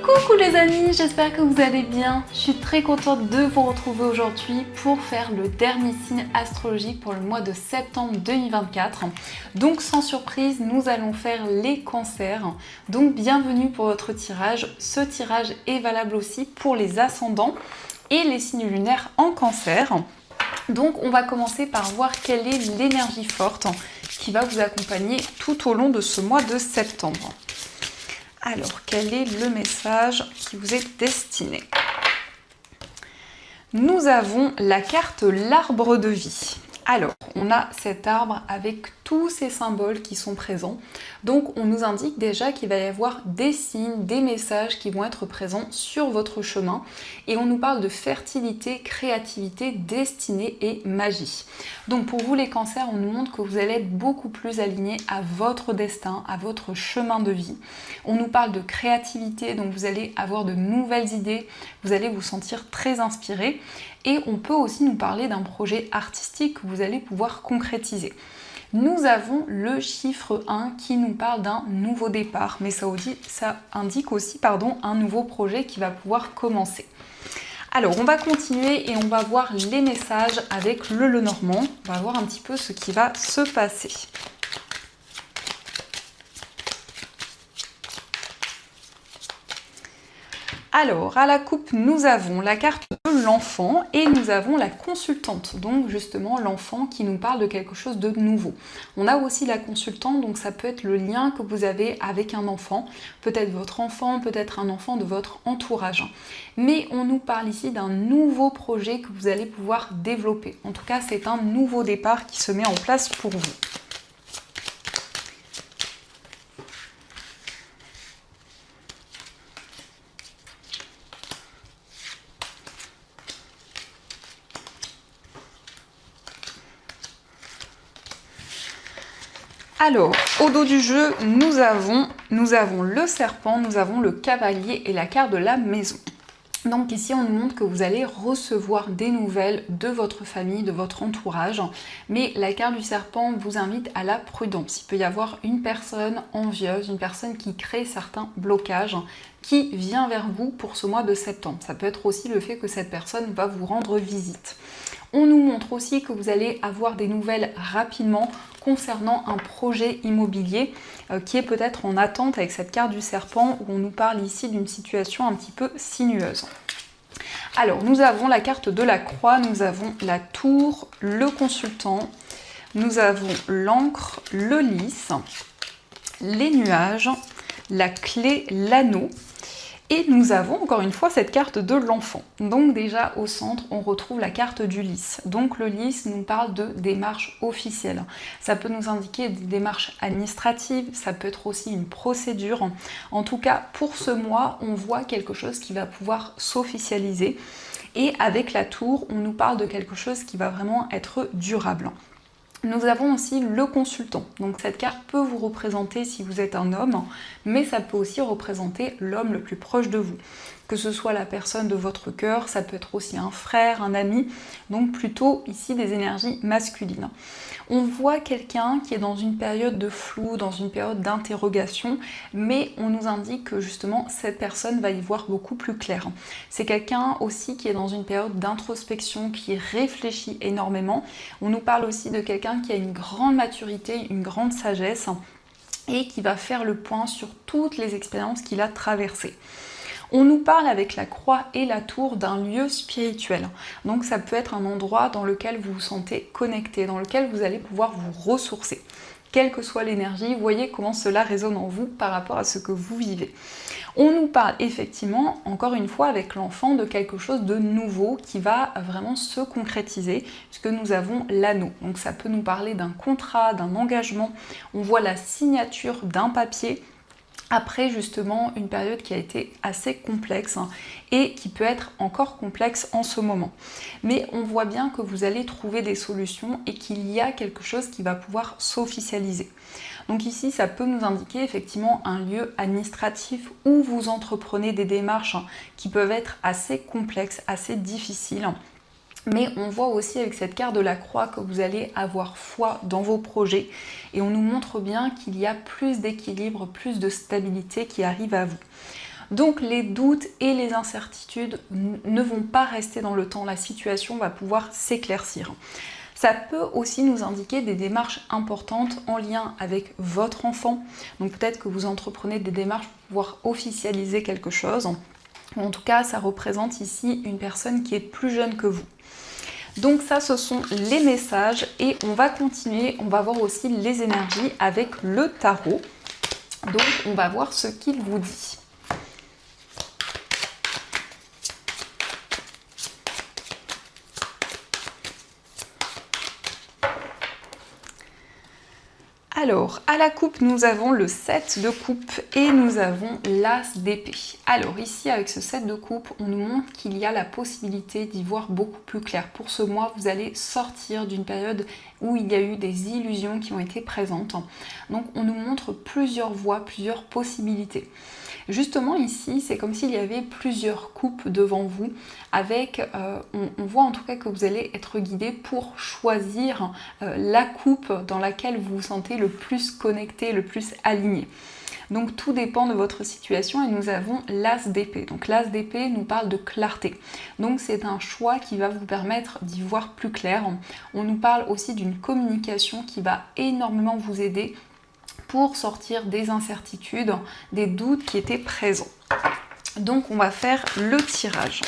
Coucou les amis, j'espère que vous allez bien. Je suis très contente de vous retrouver aujourd'hui pour faire le dernier signe astrologique pour le mois de septembre 2024. Donc sans surprise, nous allons faire les cancers. Donc bienvenue pour votre tirage. Ce tirage est valable aussi pour les ascendants et les signes lunaires en cancer. Donc on va commencer par voir quelle est l'énergie forte qui va vous accompagner tout au long de ce mois de septembre. Alors, quel est le message qui vous est destiné? Nous avons la carte l'arbre de vie. Alors, on a cet arbre avec tous ces symboles qui sont présents. Donc, on nous indique déjà qu'il va y avoir des signes, des messages qui vont être présents sur votre chemin. Et on nous parle de fertilité, créativité, destinée et magie. Donc, pour vous les cancers, on nous montre que vous allez être beaucoup plus alignés à votre destin, à votre chemin de vie. On nous parle de créativité, donc vous allez avoir de nouvelles idées, vous allez vous sentir très inspiré. Et on peut aussi nous parler d'un projet artistique que vous allez pouvoir concrétiser. Nous avons le chiffre 1 qui nous parle d'un nouveau départ, mais ça indique aussi un nouveau projet qui va pouvoir commencer. Alors on va continuer et on va voir les messages avec le Lenormand. On va voir un petit peu ce qui va se passer. Alors, à la coupe, nous avons la carte de l'enfant et nous avons la consultante, donc justement l'enfant qui nous parle de quelque chose de nouveau. On a aussi la consultante, donc ça peut être le lien que vous avez avec un enfant, peut-être votre enfant, peut-être un enfant de votre entourage. Mais on nous parle ici d'un nouveau projet que vous allez pouvoir développer. En tout cas, c'est un nouveau départ qui se met en place pour vous. Alors, au dos du jeu, nous avons le serpent, nous avons le cavalier et la carte de la maison. Donc ici, on nous montre que vous allez recevoir des nouvelles de votre famille, de votre entourage. Mais la carte du serpent vous invite à la prudence. Il peut y avoir une personne envieuse, une personne qui crée certains blocages, qui vient vers vous pour ce mois de septembre. Ça peut être aussi le fait que cette personne va vous rendre visite. On nous montre aussi que vous allez avoir des nouvelles rapidement concernant un projet immobilier qui est peut-être en attente avec cette carte du serpent où on nous parle ici d'une situation un petit peu sinueuse. Alors, nous avons la carte de la croix, nous avons la tour, le consultant, nous avons l'encre, le lys, les nuages, la clé, l'anneau. Et nous avons encore une fois cette carte de l'enfant. Donc déjà au centre, on retrouve la carte du lys. Donc le lys nous parle de démarches officielles. Ça peut nous indiquer des démarches administratives, ça peut être aussi une procédure. En tout cas, pour ce mois, on voit quelque chose qui va pouvoir s'officialiser. Et avec la tour, on nous parle de quelque chose qui va vraiment être durable. Nous avons aussi le consultant. Donc cette carte peut vous représenter si vous êtes un homme, mais ça peut aussi représenter l'homme le plus proche de vous. Que ce soit la personne de votre cœur, ça peut être aussi un frère, un ami, donc plutôt ici des énergies masculines. On voit quelqu'un qui est dans une période de flou, dans une période d'interrogation, mais on nous indique que justement cette personne va y voir beaucoup plus clair. C'est quelqu'un aussi qui est dans une période d'introspection, qui réfléchit énormément. On nous parle aussi de quelqu'un qui a une grande maturité, une grande sagesse et qui va faire le point sur toutes les expériences qu'il a traversées. On nous parle avec la croix et la tour d'un lieu spirituel. Donc ça peut être un endroit dans lequel vous vous sentez connecté, dans lequel vous allez pouvoir vous ressourcer. Quelle que soit l'énergie, voyez comment cela résonne en vous par rapport à ce que vous vivez. On nous parle effectivement, encore une fois, avec l'enfant, de quelque chose de nouveau qui va vraiment se concrétiser, puisque nous avons l'anneau. Donc ça peut nous parler d'un contrat, d'un engagement. On voit la signature d'un papier après justement une période qui a été assez complexe et qui peut être encore complexe en ce moment. Mais on voit bien que vous allez trouver des solutions et qu'il y a quelque chose qui va pouvoir s'officialiser. Donc ici, ça peut nous indiquer effectivement un lieu administratif où vous entreprenez des démarches qui peuvent être assez complexes, assez difficiles. Mais on voit aussi avec cette carte de la croix que vous allez avoir foi dans vos projets et on nous montre bien qu'il y a plus d'équilibre, plus de stabilité qui arrive à vous. Donc les doutes et les incertitudes ne vont pas rester dans le temps, la situation va pouvoir s'éclaircir. Ça peut aussi nous indiquer des démarches importantes en lien avec votre enfant. Donc peut-être que vous entreprenez des démarches pour pouvoir officialiser quelque chose. En tout cas, ça représente ici une personne qui est plus jeune que vous. Donc ça, ce sont les messages et on va continuer. On va voir aussi les énergies avec le tarot. Donc on va voir ce qu'il vous dit. Alors, à la coupe, nous avons le 7 de coupe et nous avons l'as d'épée. Alors ici, avec ce 7 de coupe, on nous montre qu'il y a la possibilité d'y voir beaucoup plus clair. Pour ce mois, vous allez sortir d'une période où il y a eu des illusions qui ont été présentes. Donc on nous montre plusieurs voies, plusieurs possibilités. Justement ici, c'est comme s'il y avait plusieurs coupes devant vous avec, on voit en tout cas que vous allez être guidé pour choisir la coupe dans laquelle vous vous sentez le plus connecté, le plus aligné. Donc tout dépend de votre situation et nous avons l'as d'épée. Donc l'as d'épée nous parle de clarté. Donc c'est un choix qui va vous permettre d'y voir plus clair. On nous parle aussi d'une communication qui va énormément vous aider pour sortir des incertitudes, des doutes qui étaient présents. Donc on va faire le tirage.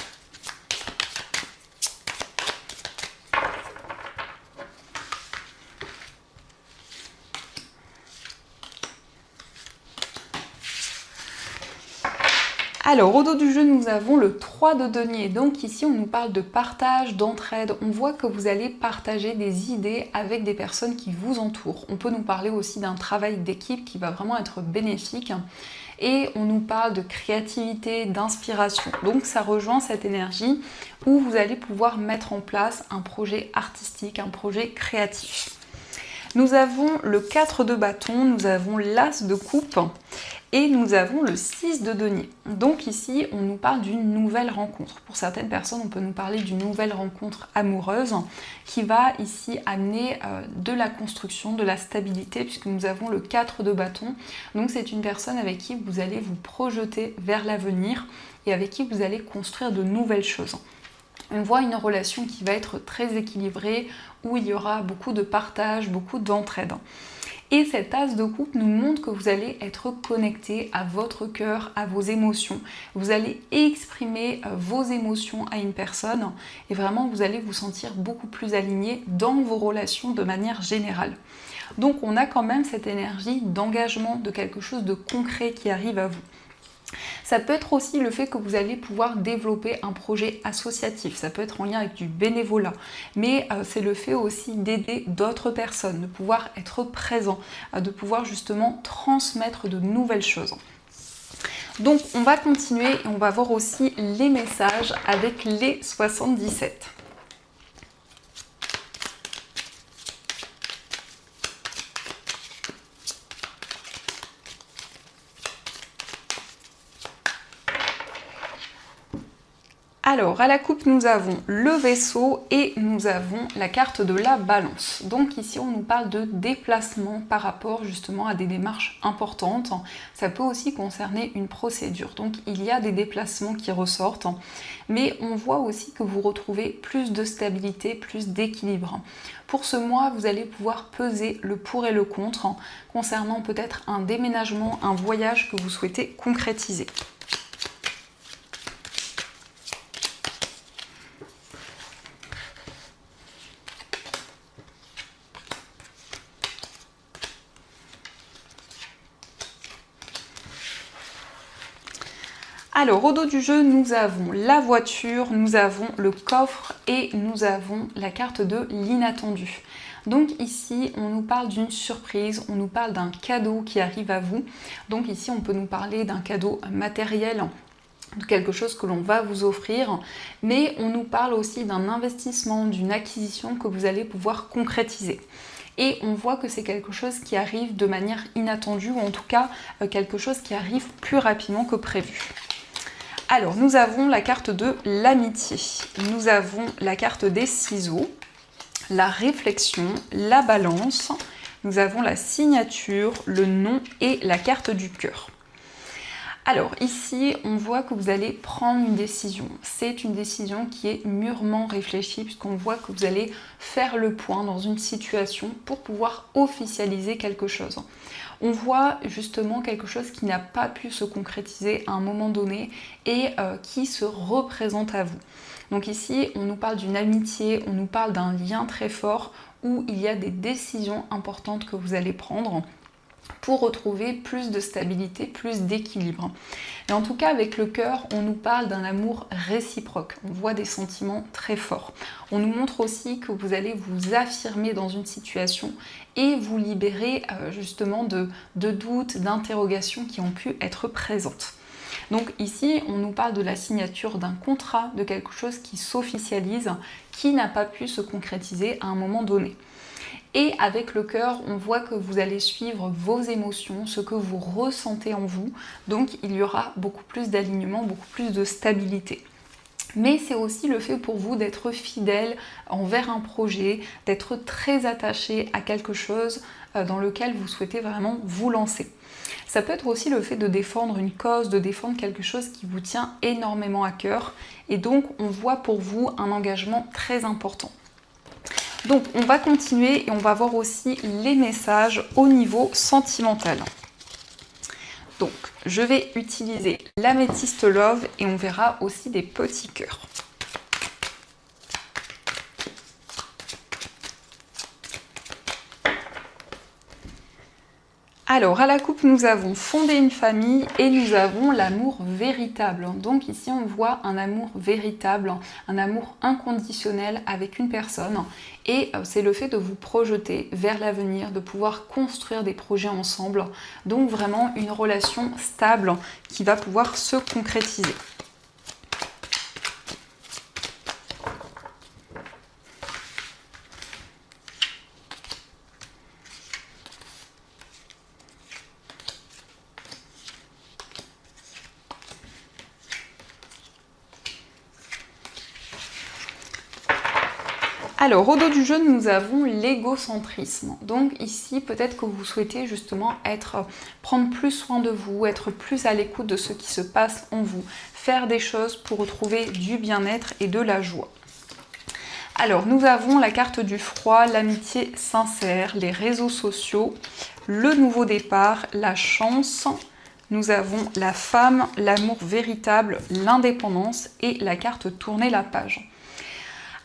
Alors, au dos du jeu, nous avons le 3 de denier. Donc ici, on nous parle de partage, d'entraide. On voit que vous allez partager des idées avec des personnes qui vous entourent. On peut nous parler aussi d'un travail d'équipe qui va vraiment être bénéfique. Et on nous parle de créativité, d'inspiration. Donc ça rejoint cette énergie où vous allez pouvoir mettre en place un projet artistique, un projet créatif. Nous avons le 4 de bâton, nous avons l'as de coupe et nous avons le 6 de denier. Donc ici, on nous parle d'une nouvelle rencontre. Pour certaines personnes, on peut nous parler d'une nouvelle rencontre amoureuse qui va ici amener de la construction, de la stabilité, puisque nous avons le 4 de bâton. Donc c'est une personne avec qui vous allez vous projeter vers l'avenir et avec qui vous allez construire de nouvelles choses. On voit une relation qui va être très équilibrée, où il y aura beaucoup de partage, beaucoup d'entraide. Et cet as de coupe nous montre que vous allez être connecté à votre cœur, à vos émotions. Vous allez exprimer vos émotions à une personne et vraiment vous allez vous sentir beaucoup plus aligné dans vos relations de manière générale. Donc on a quand même cette énergie d'engagement, de quelque chose de concret qui arrive à vous. Ça peut être aussi le fait que vous allez pouvoir développer un projet associatif, ça peut être en lien avec du bénévolat, mais c'est le fait aussi d'aider d'autres personnes, de pouvoir être présent, de pouvoir justement transmettre de nouvelles choses. Donc on va continuer et on va voir aussi les messages avec les 77. Alors, à la coupe, nous avons le vaisseau et nous avons la carte de la balance. Donc ici, on nous parle de déplacement par rapport justement à des démarches importantes. Ça peut aussi concerner une procédure. Donc il y a des déplacements qui ressortent, mais on voit aussi que vous retrouvez plus de stabilité, plus d'équilibre. Pour ce mois, vous allez pouvoir peser le pour et le contre concernant peut-être un déménagement, un voyage que vous souhaitez concrétiser. Alors, au dos du jeu, nous avons la voiture, nous avons le coffre et nous avons la carte de l'inattendu. Donc ici, on nous parle d'une surprise, on nous parle d'un cadeau qui arrive à vous. Donc ici, on peut nous parler d'un cadeau matériel, de quelque chose que l'on va vous offrir, mais on nous parle aussi d'un investissement, d'une acquisition que vous allez pouvoir concrétiser. Et on voit que c'est quelque chose qui arrive de manière inattendue, ou en tout cas quelque chose qui arrive plus rapidement que prévu. Alors, nous avons la carte de l'amitié, nous avons la carte des ciseaux, la réflexion, la balance, nous avons la signature, le nom et la carte du cœur. Alors ici, on voit que vous allez prendre une décision. C'est une décision qui est mûrement réfléchie puisqu'on voit que vous allez faire le point dans une situation pour pouvoir officialiser quelque chose. On voit justement quelque chose qui n'a pas pu se concrétiser à un moment donné et qui se représente à vous. Donc ici, on nous parle d'une amitié, on nous parle d'un lien très fort où il y a des décisions importantes que vous allez prendre pour retrouver plus de stabilité, plus d'équilibre. Et en tout cas, avec le cœur, on nous parle d'un amour réciproque. On voit des sentiments très forts. On nous montre aussi que vous allez vous affirmer dans une situation et vous libérer justement de doutes, d'interrogations qui ont pu être présentes. Donc ici, on nous parle de la signature d'un contrat, de quelque chose qui s'officialise, qui n'a pas pu se concrétiser à un moment donné. Et avec le cœur, on voit que vous allez suivre vos émotions, ce que vous ressentez en vous. Donc il y aura beaucoup plus d'alignement, beaucoup plus de stabilité. Mais c'est aussi le fait pour vous d'être fidèle envers un projet, d'être très attaché à quelque chose dans lequel vous souhaitez vraiment vous lancer. Ça peut être aussi le fait de défendre une cause, de défendre quelque chose qui vous tient énormément à cœur. Et donc on voit pour vous un engagement très important. Donc on va continuer et on va voir aussi les messages au niveau sentimental. Donc je vais utiliser l'améthyste Love et on verra aussi des petits cœurs. Alors, à la coupe, nous avons fondé une famille et nous avons l'amour véritable. Donc ici, on voit un amour véritable, un amour inconditionnel avec une personne. Et c'est le fait de vous projeter vers l'avenir, de pouvoir construire des projets ensemble. Donc vraiment une relation stable qui va pouvoir se concrétiser. Alors, au dos du jeu, nous avons l'égocentrisme. Donc ici, peut-être que vous souhaitez justement prendre plus soin de vous, être plus à l'écoute de ce qui se passe en vous, faire des choses pour retrouver du bien-être et de la joie. Alors, nous avons la carte du froid, l'amitié sincère, les réseaux sociaux, le nouveau départ, la chance. Nous avons la femme, l'amour véritable, l'indépendance et la carte tourner la page.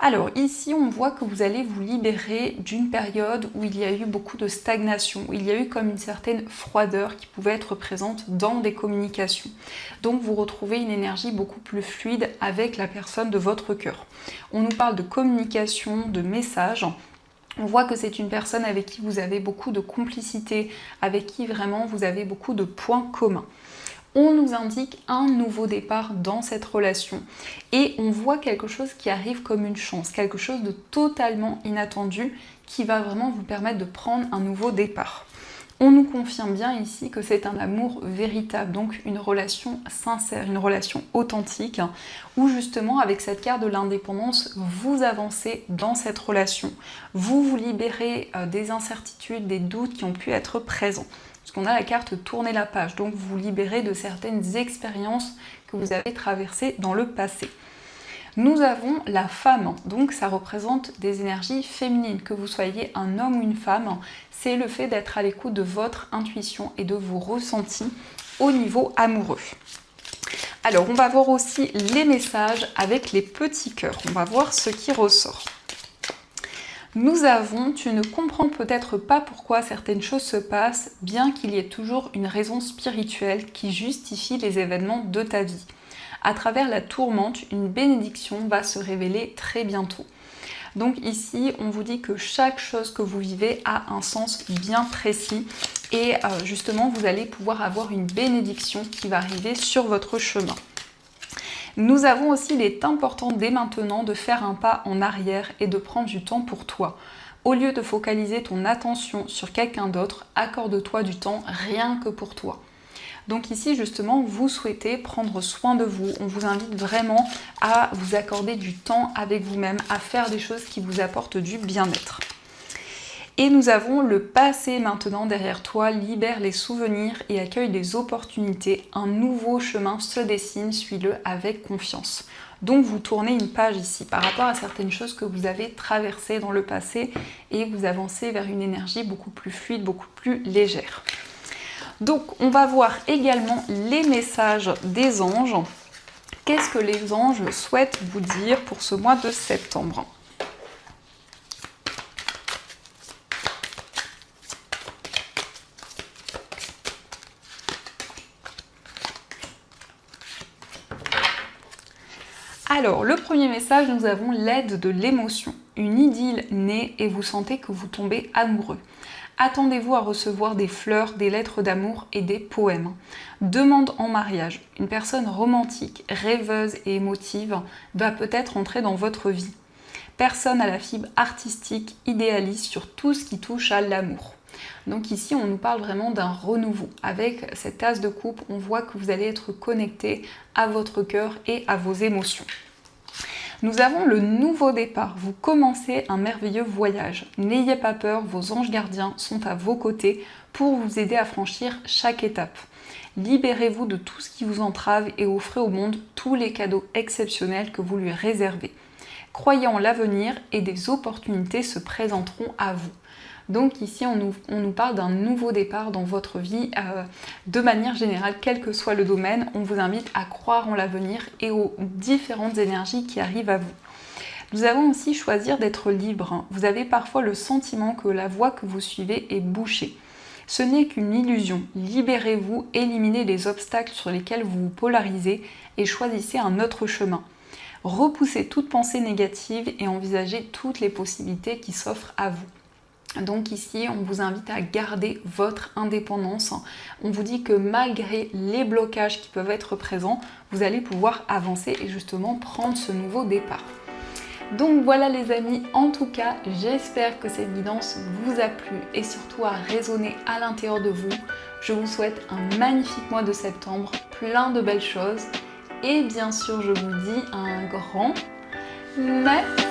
Alors ici, on voit que vous allez vous libérer d'une période où il y a eu beaucoup de stagnation, où il y a eu comme une certaine froideur qui pouvait être présente dans des communications. Donc vous retrouvez une énergie beaucoup plus fluide avec la personne de votre cœur. On nous parle de communication, de messages. On voit que c'est une personne avec qui vous avez beaucoup de complicité, avec qui vraiment vous avez beaucoup de points communs. On nous indique un nouveau départ dans cette relation et on voit quelque chose qui arrive comme une chance, quelque chose de totalement inattendu qui va vraiment vous permettre de prendre un nouveau départ. On nous confirme bien ici que c'est un amour véritable, donc une relation sincère, une relation authentique, où justement avec cette carte de l'indépendance, vous avancez dans cette relation, vous vous libérez des incertitudes, des doutes qui ont pu être présents. Parce qu'on a la carte tourner la page, donc vous vous libérez de certaines expériences que vous avez traversées dans le passé. Nous avons la femme, donc ça représente des énergies féminines, que vous soyez un homme ou une femme, c'est le fait d'être à l'écoute de votre intuition et de vos ressentis au niveau amoureux. Alors on va voir aussi les messages avec les petits cœurs, on va voir ce qui ressort. Nous avons, tu ne comprends peut-être pas pourquoi certaines choses se passent, bien qu'il y ait toujours une raison spirituelle qui justifie les événements de ta vie. À travers la tourmente, une bénédiction va se révéler très bientôt. Donc ici, on vous dit que chaque chose que vous vivez a un sens bien précis et justement, vous allez pouvoir avoir une bénédiction qui va arriver sur votre chemin. Nous avons aussi, il est important dès maintenant de faire un pas en arrière et de prendre du temps pour toi. Au lieu de focaliser ton attention sur quelqu'un d'autre, accorde-toi du temps rien que pour toi. Donc ici justement, vous souhaitez prendre soin de vous. On vous invite vraiment à vous accorder du temps avec vous-même, à faire des choses qui vous apportent du bien-être. Et nous avons le passé maintenant derrière toi, libère les souvenirs et accueille des opportunités. Un nouveau chemin se dessine, suis-le avec confiance. Donc vous tournez une page ici par rapport à certaines choses que vous avez traversées dans le passé et vous avancez vers une énergie beaucoup plus fluide, beaucoup plus légère. Donc on va voir également les messages des anges. Qu'est-ce que les anges souhaitent vous dire pour ce mois de septembre ? Alors, le premier message, nous avons l'aide de l'émotion. Une idylle naît et vous sentez que vous tombez amoureux. Attendez-vous à recevoir des fleurs, des lettres d'amour et des poèmes. Demande en mariage. Une personne romantique, rêveuse et émotive va peut-être entrer dans votre vie. Personne à la fibre artistique, idéaliste sur tout ce qui touche à l'amour. Donc ici, on nous parle vraiment d'un renouveau. Avec cette as de coupe, on voit que vous allez être connecté à votre cœur et à vos émotions. Nous avons le nouveau départ. Vous commencez un merveilleux voyage. N'ayez pas peur, vos anges gardiens sont à vos côtés pour vous aider à franchir chaque étape. Libérez-vous de tout ce qui vous entrave et offrez au monde tous les cadeaux exceptionnels que vous lui réservez. Croyez en l'avenir et des opportunités se présenteront à vous. Donc ici, on nous parle d'un nouveau départ dans votre vie. De manière générale, quel que soit le domaine, on vous invite à croire en l'avenir et aux différentes énergies qui arrivent à vous. Nous avons aussi choisir d'être libre. Vous avez parfois le sentiment que la voie que vous suivez est bouchée. Ce n'est qu'une illusion. Libérez-vous, éliminez les obstacles sur lesquels vous vous polarisez et choisissez un autre chemin. Repoussez toute pensée négative et envisagez toutes les possibilités qui s'offrent à vous. Donc ici, on vous invite à garder votre indépendance. On vous dit que malgré les blocages qui peuvent être présents, vous allez pouvoir avancer et justement prendre ce nouveau départ. Donc voilà les amis, en tout cas, j'espère que cette guidance vous a plu et surtout a résonné à l'intérieur de vous. Je vous souhaite un magnifique mois de septembre, plein de belles choses. Et bien sûr, je vous dis un grand merci.